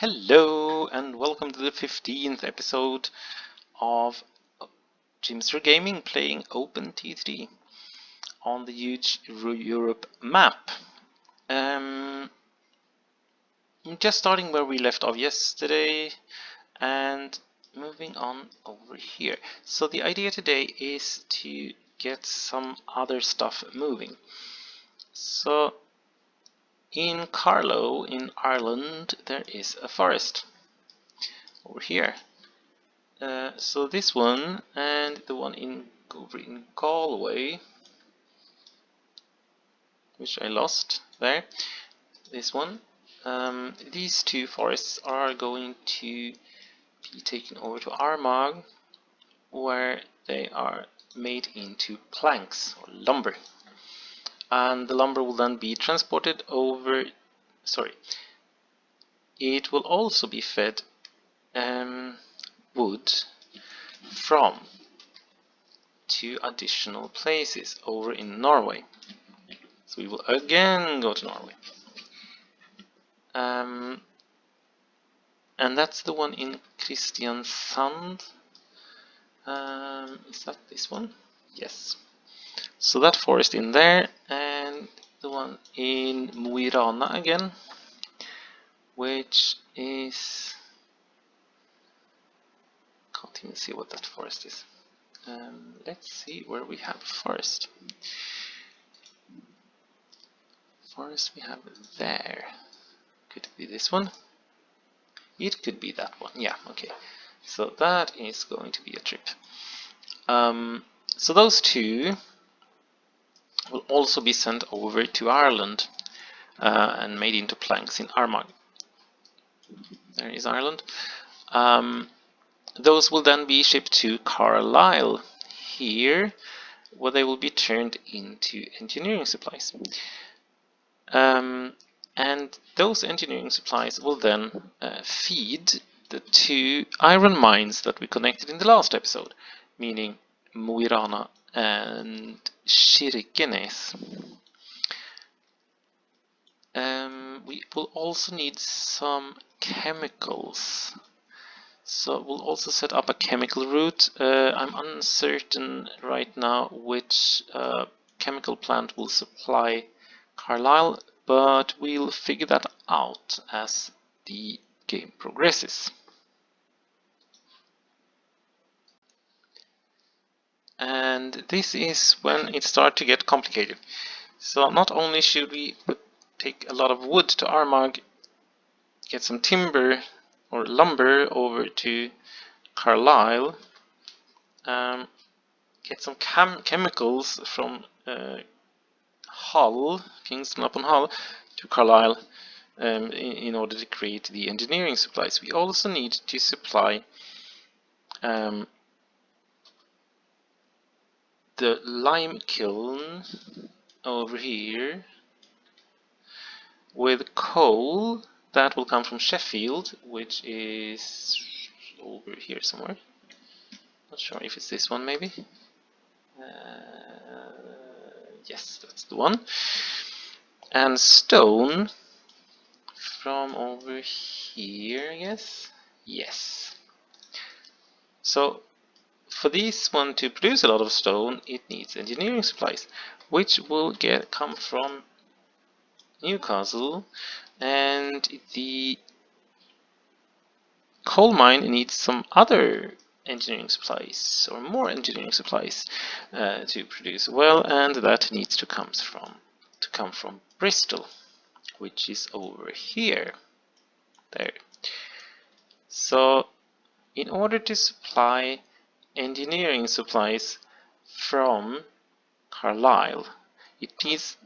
Hello and welcome to the 15th episode of Jim's Gaming playing OTTD on the huge Europe map. Just starting where we left off yesterday and moving on over here. So the idea today is to get some other stuff moving. So in Carlisle in Ireland there is a forest over here. So this one and the one over in Galway, which I lost there, this one, these two forests are going to be taken over to Armagh, where they are made into planks or lumber, and the lumber will then be transported over. It will also be fed wood from two additional places over in Norway. So we will again go to Norway. And that's the one in Kristiansand. Is that this one? Yes. So that forest in there, and the one in Mo I Rana again, which is... can't even see what that forest is. Let's see where we have forest. Forest we have there. Could it be this one? It could be that one. Yeah, okay. So that is going to be a trip. So those two will also be sent over to Ireland and made into planks in Armagh. There is Ireland. Those will then be shipped to Carlisle here, where they will be turned into engineering supplies. And those engineering supplies will then feed the two iron mines that we connected in the last episode, meaning Mo I Rana and Kirkenes. We will also need some chemicals. So we'll also set up a chemical route. I'm uncertain right now which chemical plant will supply Carlisle, but we'll figure that out as the game progresses. And this is when it starts to get complicated. So not only should we take a lot of wood to Armagh, get some timber or lumber over to Carlisle, get some chemicals from Hull, Kingston upon Hull, to Carlisle in order to create the engineering supplies. We also need to supply the lime kiln over here with coal that will come from Sheffield, which is over here somewhere. Not sure if it's this one, maybe. Yes, that's the one. And stone from over here, I guess. Yes. So for this one to produce a lot of stone, it needs engineering supplies, which will come from Newcastle, and the coal mine needs some other engineering supplies, or more engineering supplies to produce well, and that needs to come from Bristol, which is over here. There. So in order to supply engineering supplies from Carlisle, it means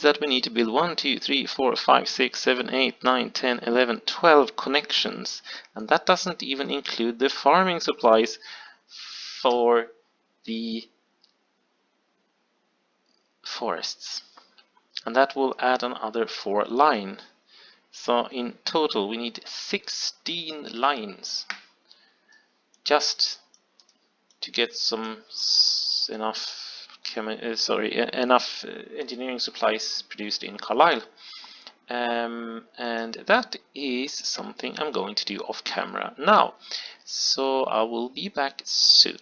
that we need to build 1, 2, 3, 4, 5, 6, 7, 8, 9, 10, 11, 12 connections, and that doesn't even include the farming supplies for the forests, and that will add another 4 lines. So in total we need 16 lines just to get enough engineering supplies produced in Carlisle. and that is something I'm going to do off camera now. So I will be back soon.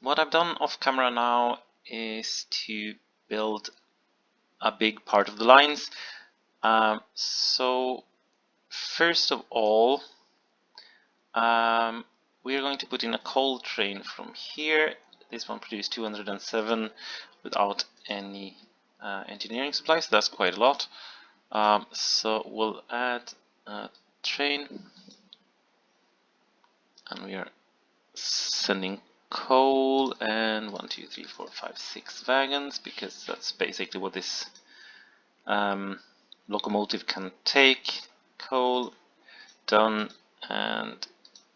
What I've done off camera now is to build a big part of the lines. So first of all, we are going to put in a coal train from here. This one produced 207 without any engineering supplies. That's quite a lot. So we'll add a train, and we are sending coal and 1, 2, 3, 4, 5, 6 wagons, because that's basically what this locomotive can take. Coal, done, and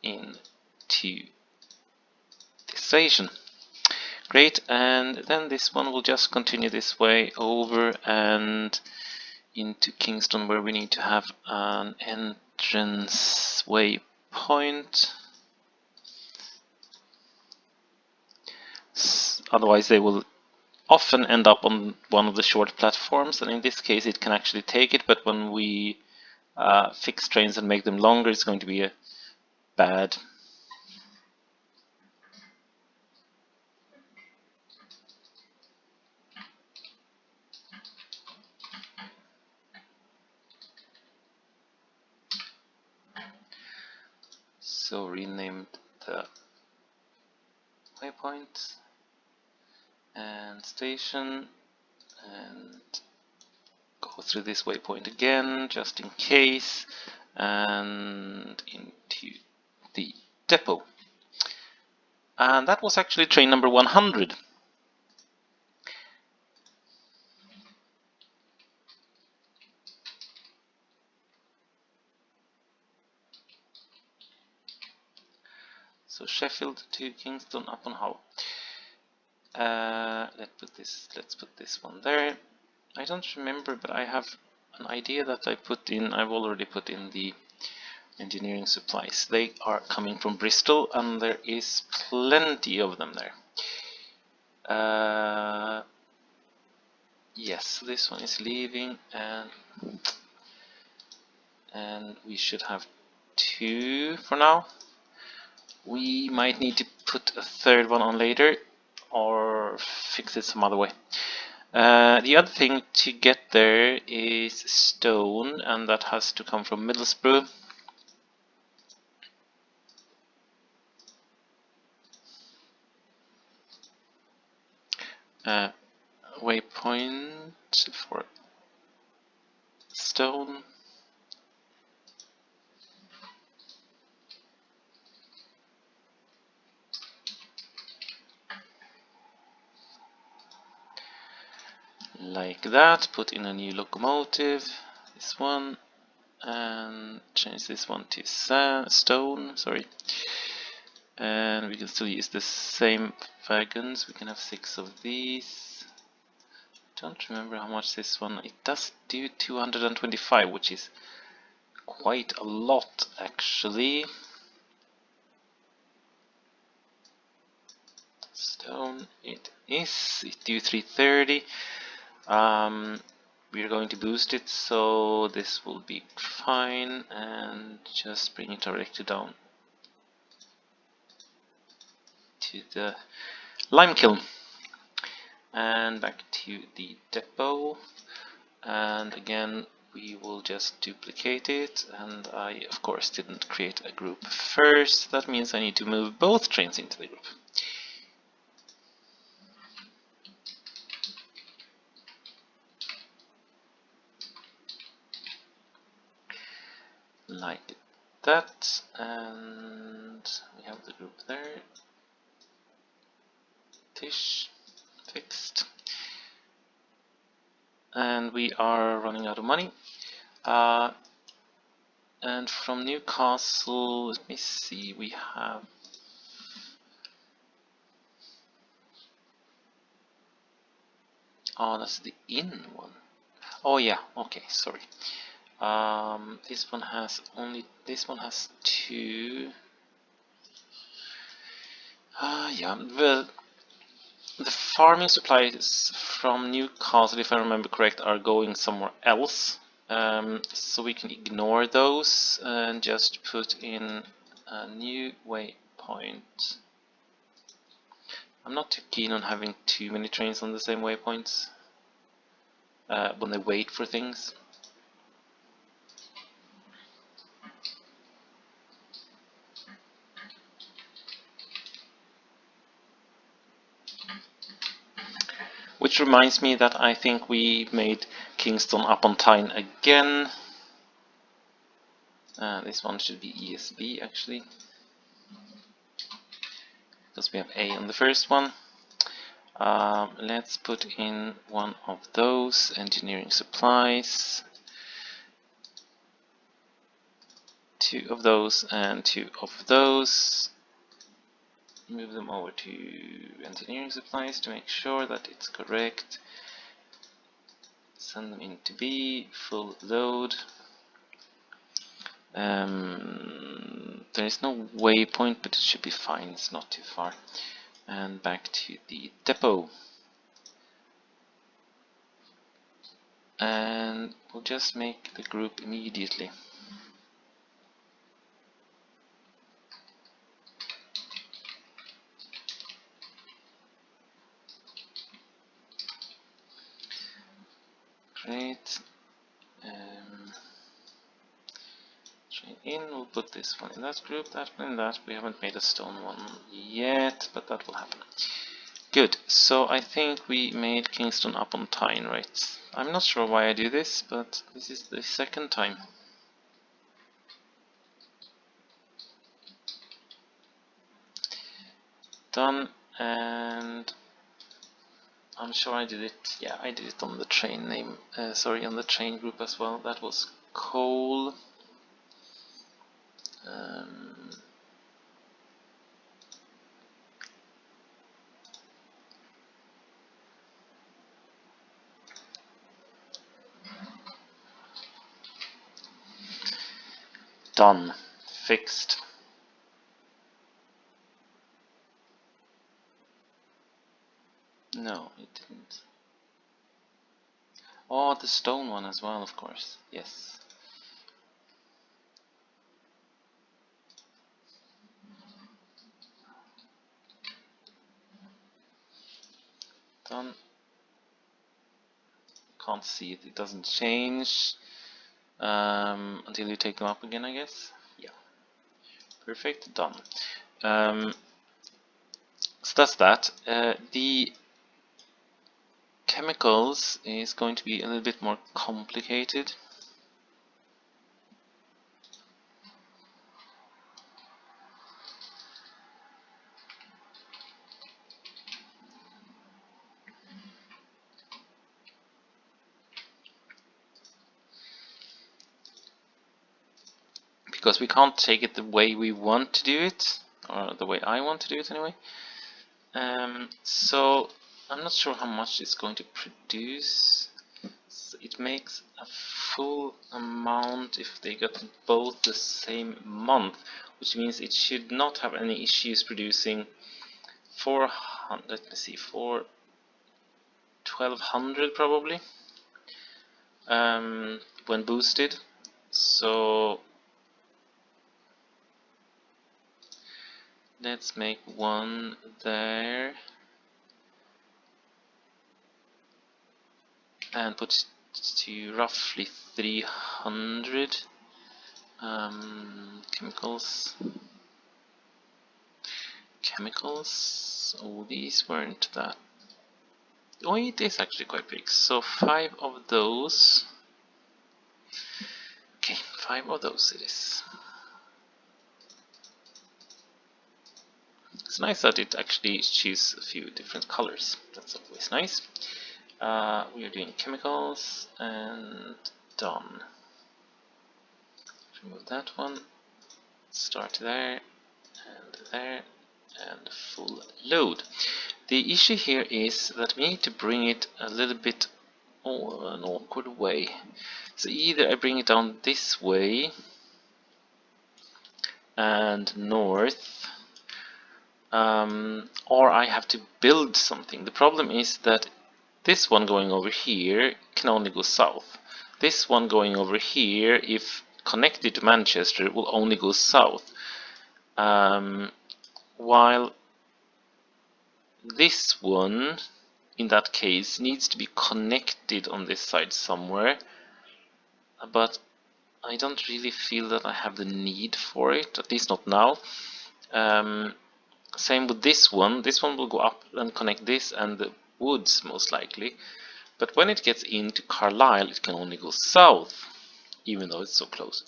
into the station. Great, and then this one will just continue this way over and into Kingston, where we need to have an entrance waypoint. Otherwise they will often end up on one of the short platforms, and in this case it can actually take it, but when we fix trains and make them longer, it's going to be bad. So renamed the waypoint and station, and go through this waypoint again just in case, and into the depot. And that was actually train number 100. So Sheffield to Kingston upon Hull. Let's put this one there. I don't remember, but I have an idea that I've already put in the engineering supplies. They are coming from Bristol, and there is plenty of them there. Yes, this one is leaving, and we should have 2 for now. We might need to put a 3rd one on later, or fix it some other way. The other thing to get there is stone, and that has to come from Middlesbrough. Waypoint for stone. Like that. Put in a new locomotive, this one, and change this one to stone, sorry. And we can still use the same wagons. We can have 6 of these. Don't remember how much this one, it does do 225, which is quite a lot actually. Stone it is, it do 330. We're going to boost it, so this will be fine, and just bring it directly down to the lime kiln and back to the depot. And again, we will just duplicate it, and I of course didn't create a group first. That means I need to move both trains into the group. Like that, and we have the group there. Tish, fixed. And we are running out of money. And from Newcastle, let me see, we have that's the in one. Oh yeah, okay, sorry. This one has 2. Yeah, well, The farming supplies from Newcastle, if I remember correct, are going somewhere else. So we can ignore those and just put in a new waypoint. I'm not too keen on having too many trains on the same waypoints when they wait for things. Which reminds me that I think we made Kingston upon Tyne again. This one should be ESB actually, because we have A on the first one. Let's put in one of those engineering supplies, 2 of those and 2 of those. Move them over to engineering supplies to make sure that it's correct. Send them into B, full load. There is no waypoint, but it should be fine, it's not too far. And back to the depot. And we'll just make the group immediately. Great. Train in, we'll put this one in that group, that one in that. We haven't made a stone one yet, but that will happen. Good, so I think we made Kingston upon Tyne, right? I'm not sure why I do this, but this is the second time. Done, and I'm sure I did it. Yeah, I did it on the train name. Sorry, on the train group as well. That was coal. Done. Fixed. No, it didn't. Oh, the stone one as well, of course. Yes. Done. Can't see it. It doesn't change until you take them up again, I guess. Yeah. Perfect. Done. So that's that. The chemicals is going to be a little bit more complicated. Because we can't take it the way we want to do it, or the way I want to do it anyway. So I'm not sure how much it's going to produce. So it makes a full amount if they got both the same month, which means it should not have any issues producing 400, let me see, 1200 probably when boosted. So let's make one there and put it to roughly 300. Chemicals. Oh, these weren't that. Oh, it is actually quite big. So 5 of those. Okay, 5 of those it is. It's nice that it actually chooses a few different colors. That's always nice. We are doing chemicals and done. Remove that one. Start there and full load. The issue here is that we need to bring it a little bit an awkward way. So either I bring it down this way and north, or I have to build something. The problem is that this one going over here can only go south. This one going over here, if connected to Manchester, will only go south. While this one, in that case, needs to be connected on this side somewhere. But I don't really feel that I have the need for it, at least not now. Same with this one. This one will go up and connect this and the woods, most likely. But when it gets into Carlisle, it can only go south, even though it's so close.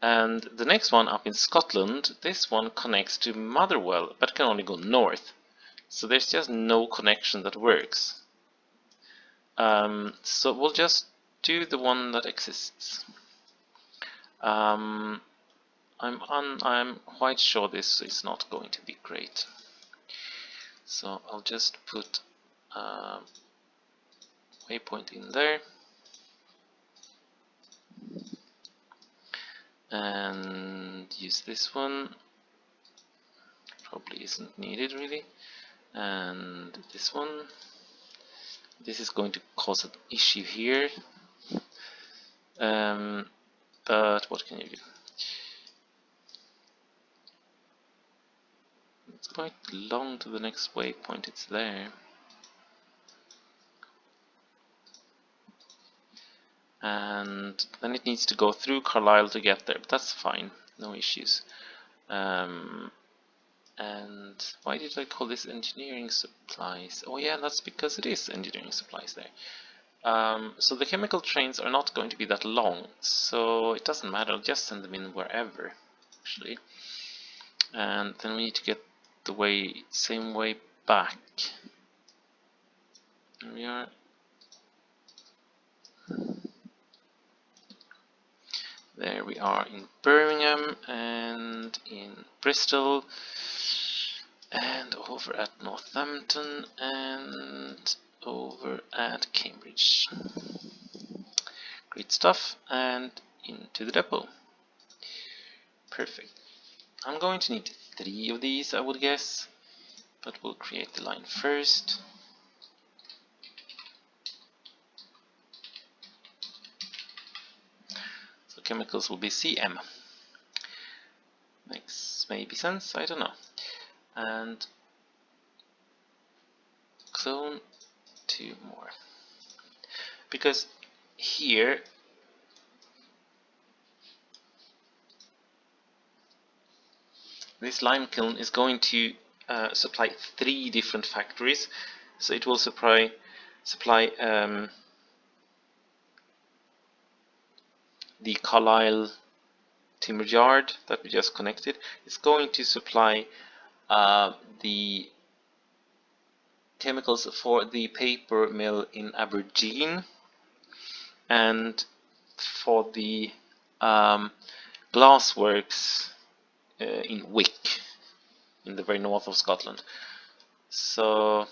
And the next one up in Scotland, this one connects to Motherwell, but can only go north. So there's just no connection that works. So we'll just do the one that exists. I'm quite sure this is not going to be great. So I'll just put waypoint in there. And use this one. Probably isn't needed really. And this one. This is going to cause an issue here. But what can you do? It's quite long to the next waypoint, it's there. And then it needs to go through Carlisle to get there, but that's fine, no issues. And why did I call this engineering supplies? Oh yeah, that's because it is engineering supplies there. So the chemical trains are not going to be that long, so it doesn't matter, I'll just send them in wherever, actually. And then we need to get the same way back. There we are. There we are in Birmingham and in Bristol and over at Northampton and over at Cambridge. Great stuff, and into the depot. Perfect. I'm going to need 3 of these, I would guess, but we'll create the line first. So chemicals will be CM. Makes maybe sense, I don't know. And clone 2 more. Because here this lime kiln is going to supply 3 different factories. So it will supply the Carlisle timber yard that we just connected. It's going to supply the chemicals for the paper mill in Aberdeen and for the glassworks in Wick in the very north of Scotland. So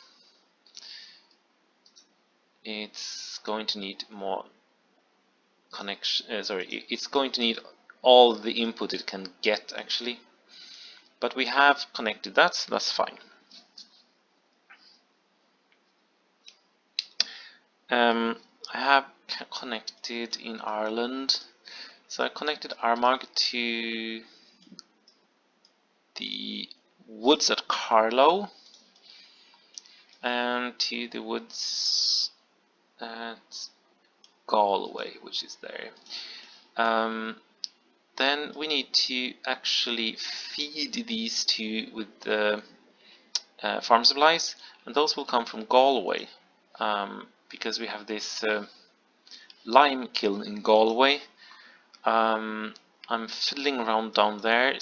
it's going to need more connection. It's going to need all the input it can get actually. But we have connected that, so that's fine. I have connected in Ireland. So I connected Armagh to the woods at Carlisle and to the woods at Galway, which is there. Then we need to actually feed these two with the farm supplies, and those will come from Galway because we have this lime kiln in Galway. I'm fiddling around down there.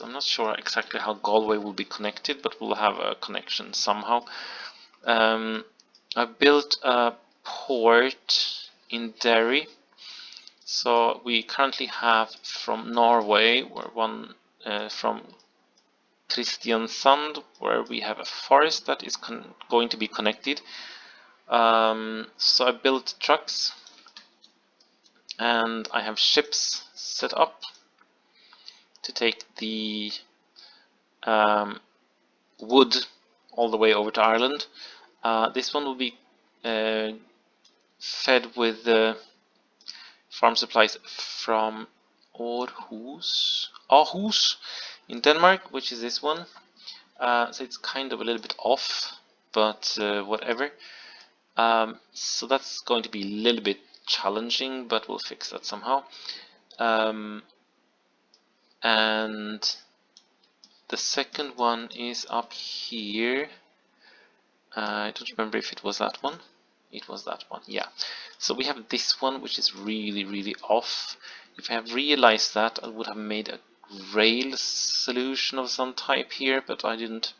I'm not sure exactly how Galway will be connected, but we'll have a connection somehow. I built a port in Derry. So we currently have from Norway, or one from Kristiansand, where we have a forest that is going to be connected. So I built trucks and I have ships set up to take the wood all the way over to Ireland. This one will be fed with farm supplies from Aarhus in Denmark, which is this one. So it's kind of a little bit off, but whatever. So that's going to be a little bit challenging, but we'll fix that somehow. And the second one is up here. I don't remember if it was that one. It was that one, yeah. So we have this one, which is really, really off. If I have realized that, I would have made a rail solution of some type here, but I didn't.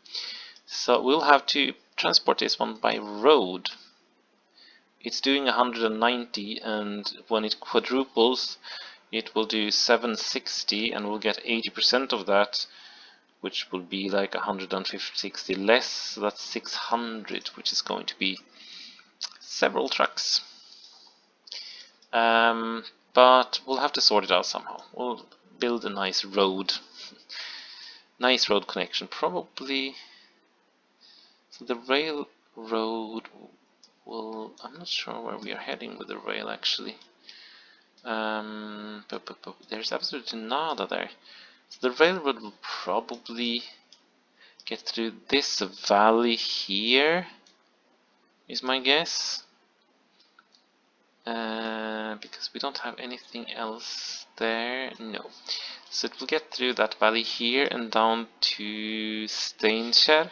So we'll have to transport this one by road. It's doing 190, and when it quadruples, it will do 760, and we'll get 80% of that, which will be like 160 less. So that's 600, which is going to be several trucks. But we'll have to sort it out somehow. We'll build a nice road connection, probably. So the railroad will, I'm not sure where we are heading with the rail actually. But there's absolutely nada there. So the railroad will probably get through this valley here, is my guess. Because we don't have anything else there, no. So it will get through that valley here and down to Steinkjer.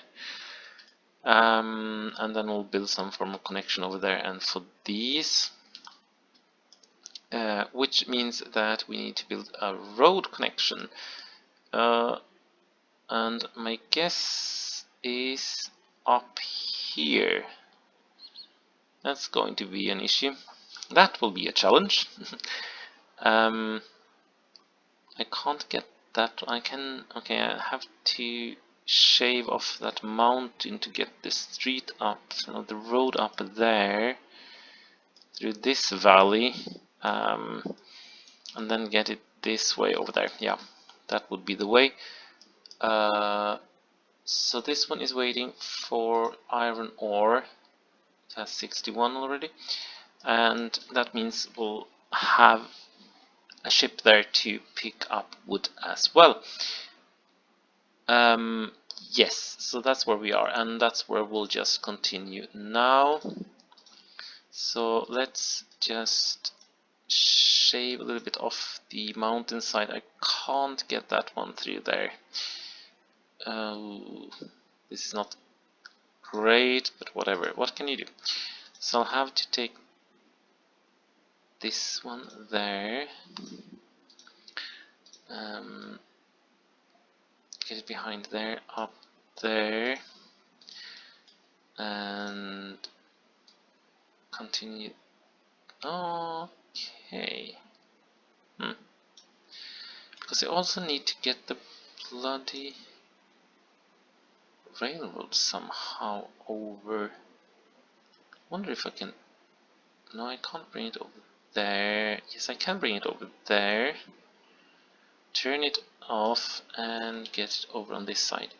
And then we'll build some form of connection over there. And for these, which means that we need to build a road connection. And my guess is up here. That's going to be an issue. That will be a challenge. I can't get that. Okay, I have to shave off that mountain to get the street up, so the road up there through this valley, and then get it this way over there. Yeah, that would be the way. So this one is waiting for iron ore. It has 61 already, and that means we'll have a ship there to pick up wood as well. Yes, so that's where we are, and that's where we'll just continue now. So let's just shave a little bit off the mountainside. I can't get that one through there. This is not great, but whatever. What can you do? So I'll have to take this one there. Get it behind there, up there, and continue. Okay. Because I also need to get the bloody railroad somehow over. Wonder if I can. No, I can't bring it over there. Yes, I can bring it over there. Turn it off and get it over on this side.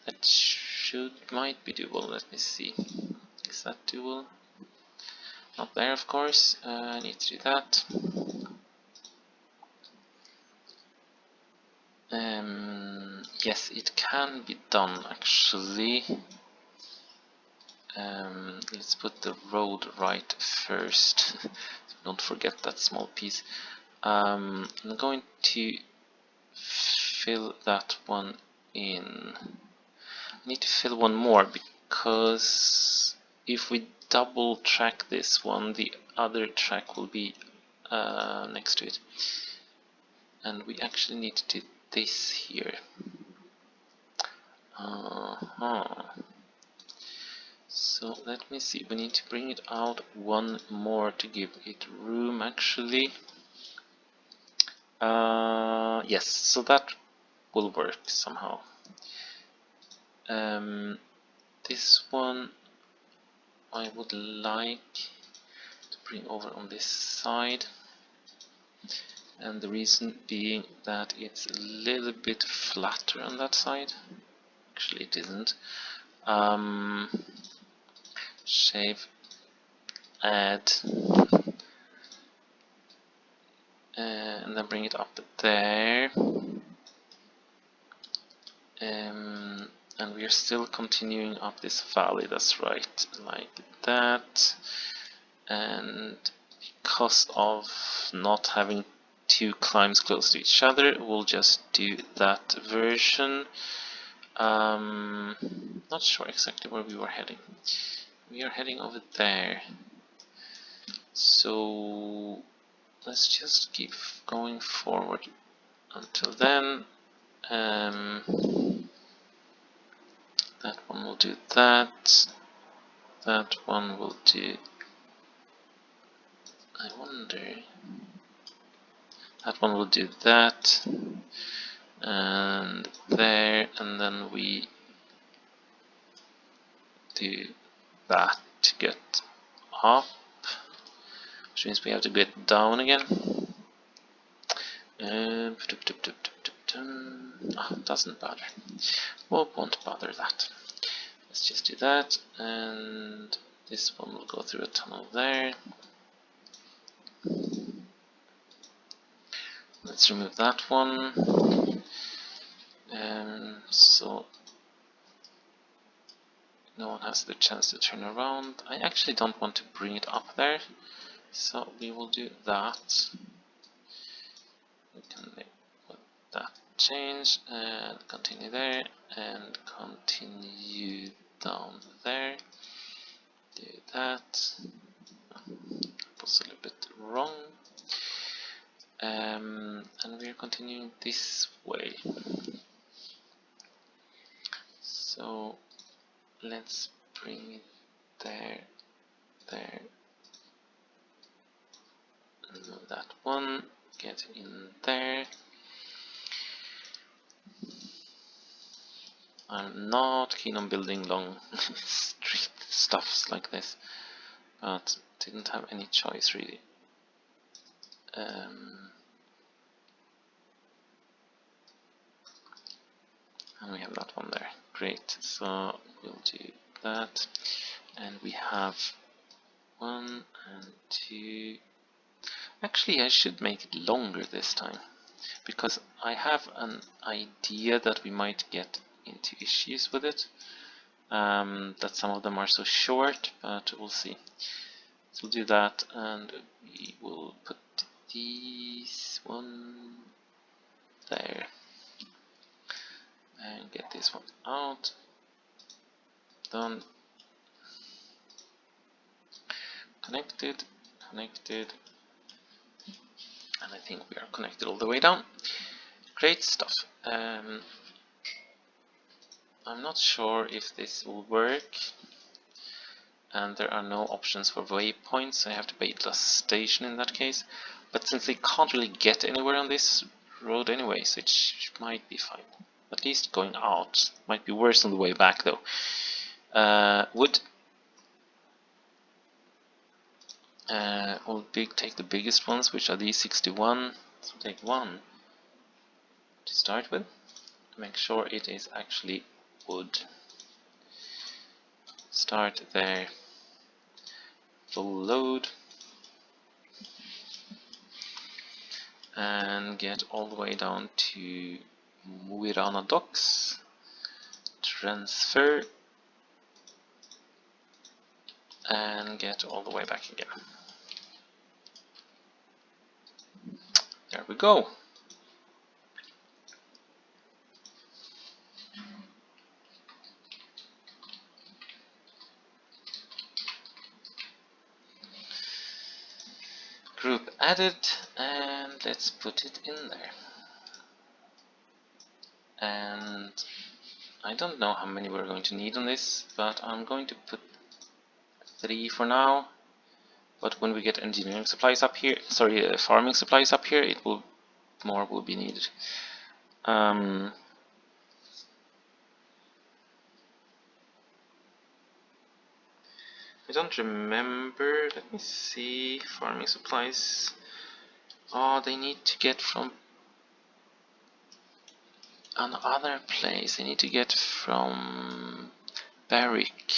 That might be doable. Let me see. Is that doable? Not there, of course. I need to do that. Yes, it can be done actually. Let's put the road right first. Don't forget that small piece. I'm going to fill that one in. I need to fill one more because if we double track this one, the other track will be next to it, and we actually need to do this here. So let me see, we need to bring it out one more to give it room actually. Yes, so that will work somehow. This one I would like to bring over on this side, and the reason being that it's a little bit flatter on that side. actually it isn't. Shape, add, and then bring it up there. And we are still continuing up this valley, that's right, like that. And because of not having two climbs close to each other, we'll just do that version. Not sure exactly where we were heading. We are heading over there. So let's just keep going forward until then. That one will do that. That one will do. I wonder. That one will do that. And there, and then we do that to get up, which means we have to get down again. Doesn't bother. Won't bother that. Let's just do that, and this one will go through a tunnel there. Let's remove that one. So no one has the chance to turn around. I actually don't want to bring it up there, so we will do that. We can let that change and continue there and continue down there. Do that. Was a little bit wrong. And we are continuing this way. So let's bring it there, there. Move that one. Get in there. I'm not keen on building long street stuffs like this, but didn't have any choice really. And we have that one there. Great. So we'll do that, and we have 1 and 2. Actually, I should make it longer this time, because I have an idea that we might get into issues with it. That some of them are so short, but we'll see. So we'll do that, and we will put these one there, and get this one out. Done. Connected, connected, and I think we are connected all the way down. Great stuff. I'm not sure if this will work, and there are no options for waypoints, so I have to build a station in that case. But since they can't really get anywhere on this road anyway, so it might be fine. At least going out. Might be worse on the way back though. Wood. We'll take the biggest ones, which are these 61. So we'll take one to start with. Make sure it is actually wood. Start there. Full load. And get all the way down to Mo I Rana docks. Transfer. And get all the way back again. There we go. Group added, and let's put it in there. And I don't know how many we're going to need on this, but I'm going to put 3 for now. But when we get engineering supplies up here, sorry, farming supplies up here, more will be needed. I don't remember. Let me see. Farming supplies. Oh, they need to get from. another place I need to get from Berwick.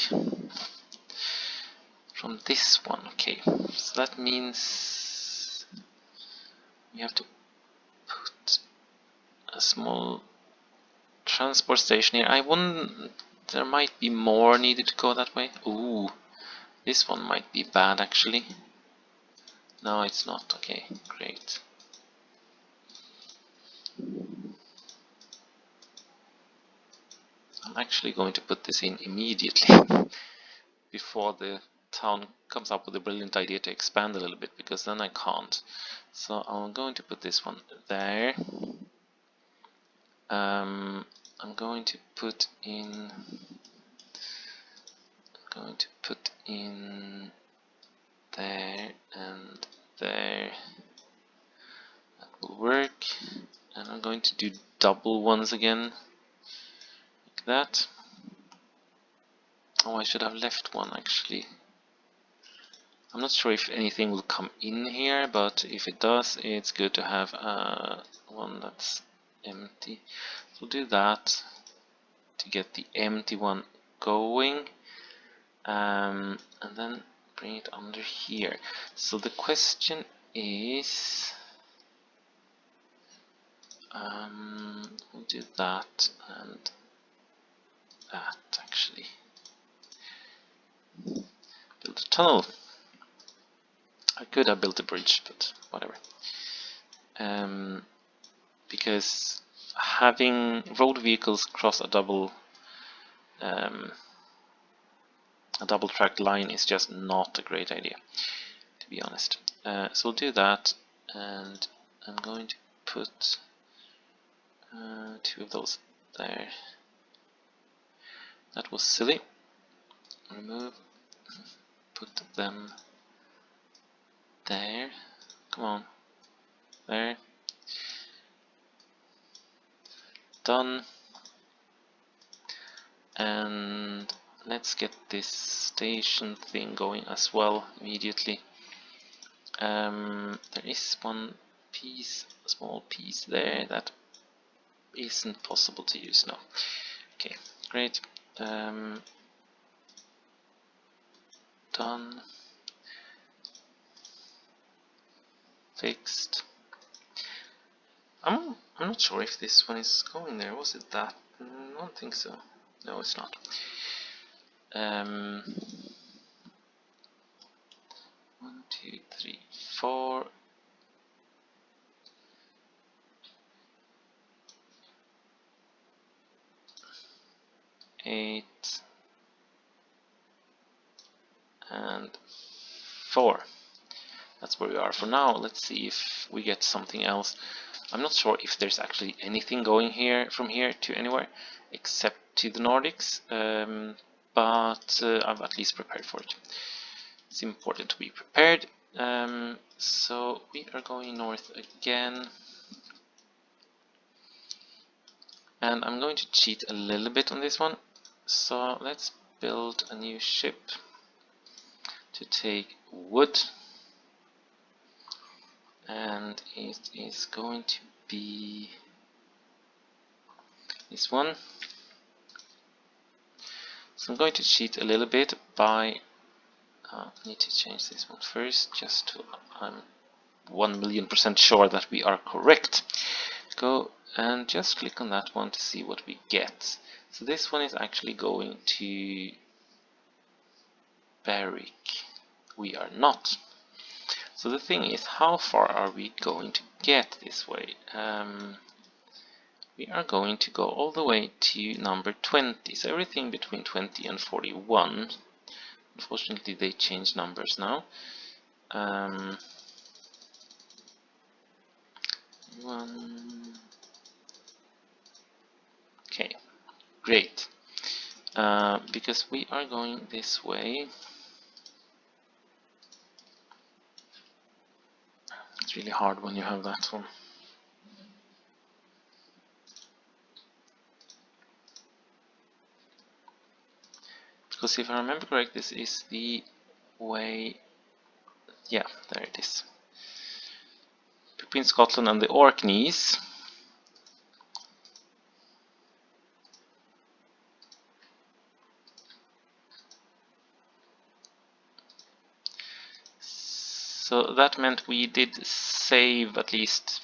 From this one, okay. So that means we have to put a small transport station here. I wouldn't. There might be more needed to go that way. Ooh, this one might be bad actually. No, it's not. Okay, great. I'm actually going to put this in immediately before the town comes up with a brilliant idea to expand a little bit, because then I can't. So I'm going to put this one there. I'm going to put in there and there. That will work. And I'm going to do double ones again, like that. Oh, I should have left one actually. I'm not sure if anything will come in here, but if it does, it's good to have one that's empty. So we'll do that to get the empty one going, and then bring it under here. So the question is, we'll do that and that actually. Build a tunnel. I could have built a bridge, but whatever. Because having road vehicles cross a double track line is just not a great idea, to be honest. So we'll do that, and I'm going to put 2 of those there. That was silly. Remove. Put them there. Come on. There. Done. And let's get this station thing going as well immediately. There is one piece, a small piece there that isn't possible to use now. Okay, great. Done. Fixed. I'm not sure if this one is going there. Was it that? I don't think so. No, it's not. 1, 2, 3, 4. Eight and 4. That's where we are for now. Let's see if we get something else. I'm not sure if there's actually anything going here from here to anywhere except to the Nordics, but I've at least prepared for it. It's important to be prepared. So we are going north again, and I'm going to cheat a little bit on this one. So let's build a new ship to take wood, and it is going to be this one. So I'm going to cheat a little bit by I need to change this one first, just to I'm 1,000,000% sure that we are correct. Go and just click on that one to see what we get. So this one is actually going to Berwick. We are not. So the thing is, how far are we going to get this way? We are going to go all the way to number 20. So everything between 20 and 41. Unfortunately, they changed numbers now. Okay, great. Because we are going this way. It's really hard when you have that one. Because if I remember correct, this is the way. Yeah, there it is. Between Scotland and the Orkneys. So that meant we did save at least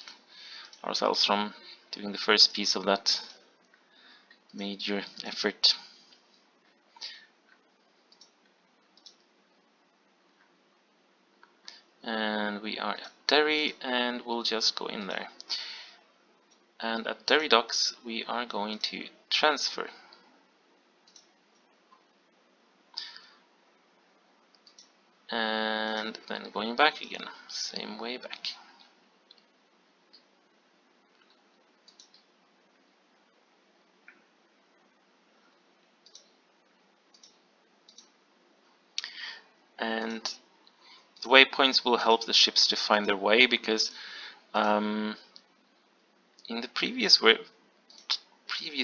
ourselves from doing the first piece of that major effort. And we are at Derry, and we'll just go in there. And at Derry Docks we are going to transfer. And then going back again, same way back. And the waypoints will help the ships to find their way, because in the previous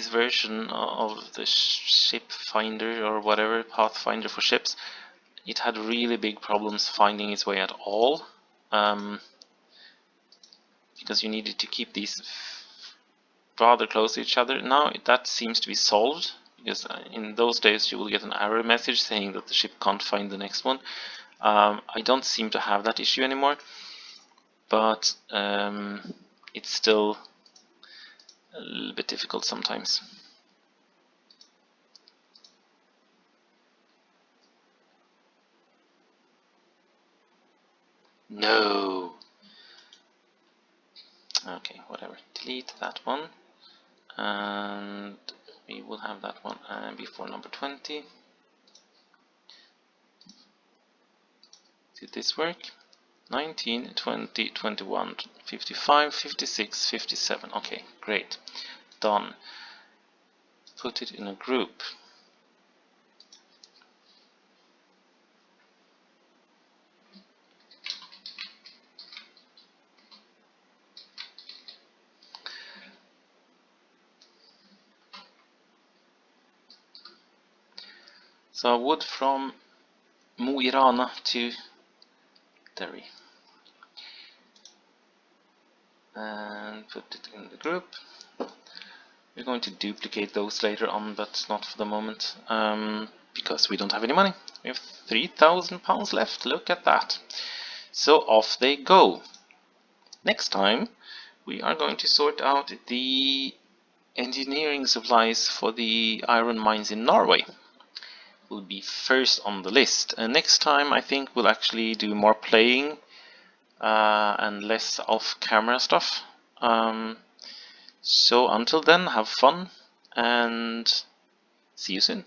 version of the ship finder, or whatever, pathfinder for ships, it had really big problems finding its way at all, because you needed to keep these rather close to each other. Now that seems to be solved, because in those days you will get an error message saying that the ship can't find the next one. I don't seem to have that issue anymore, but it's still a little bit difficult sometimes. No! Okay, whatever. Delete that one. And we will have that one before number 20. Did this work? 19, 20, 21, 55, 56, 57. Okay, great. Done. Put it in a group. So wood from Mo i Rana to Derry. And put it in the group. We're going to duplicate those later on, but not for the moment, because we don't have any money. We have £3,000 left, look at that. So off they go. Next time we are going to sort out the engineering supplies for the iron mines in Norway. Will be first on the list. And next time I think we'll actually do more playing and less off-camera stuff. So until then, have fun and see you soon.